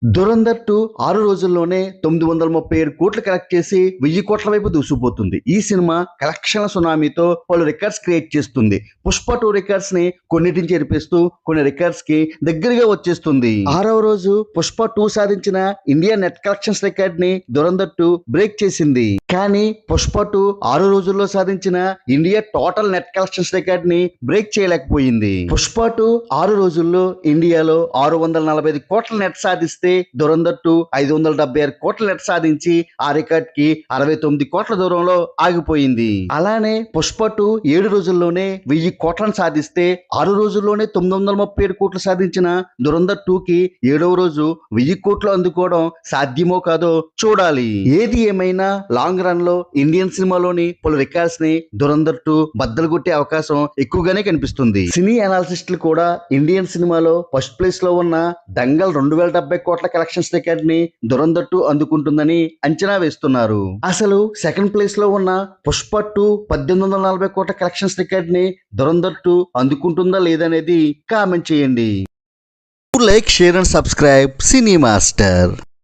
దురంధర్ 2 6 రోజుల్లోనే 937 కోట్లు కలెక్ట్ చేసి 1000 కోట్ల వైపు దూసుకుపోతుంది. ఈ సినిమా కలెక్షన్ల సునామీతో పలు రికార్డ్స్ క్రియేట్ చేస్తుంది. పుష్ప 2 రికార్డ్స్ ని కొన్నిటిని చేర్పిస్తూ కొన్ని రికార్డ్స్ కి దగ్గరగా వచ్చేస్తుంది. 6వ రోజు పుష్ప 2 సాధించిన ఇండియా నెట్ కలెక్షన్స్ రికార్డ్ ని దురంధర్ 2 బ్రేక్ చేసింది. కానీ పుష్ప 2 6 రోజుల్లో సాధించిన India total net collections record ని బ్రేక్ చేయలేకపోయింది. పుష్ప 2 6 రోజుల్లో ఇండియాలో 645 కోట్ల నెట్ సాధిస్తే దురంధర్ 2 576 కోట్ల నెట్ సాధించి ఆ రికార్డ్ కి 69 కోట్ల దూరంలో ఆగిపోయింది. అలానే పుష్ప 2 7 రోజుల్లోనే 1000 కోట్లను సాధిస్తే 6 రోజుల్లోనే 937 కోట్లు సాధించిన దురంధర్ 2 కి 7వ రోజు 1000 కోట్లు అందుకోవడం సాధ్యమో కాదో చూడాలి. ఏది ఏమైనా లాంగ్ రన్ లో ఇండియన్ సినిమాలోని పలు రికార్డ్స్ ని దురంధర్ 2 బద్దలు కొట్టే అవకాశం ఎక్కువగానే కనిపిస్తుంది. సినీ అనాలిసిస్టులు కూడా ఇండియన్ సినిమాలో ఫస్ట్ ప్లేస్ లో ఉన్న దంగల్ 2070 కోట్ల కలెక్షన్స్ రికార్డ్ ని దురంధర్ 2 అందుకుంటుందని అంచనా వేస్తున్నారు. అసలు సెకండ్ ప్లేస్ లో ఉన్న పుష్ప 2 1840 కోట్ల కలెక్షన్స్ రికార్డ్ ని దురంధర్ 2 అందుకుంటుందా లేదనేది కామెంట్ చేయండి. Like, share and subscribe cine master.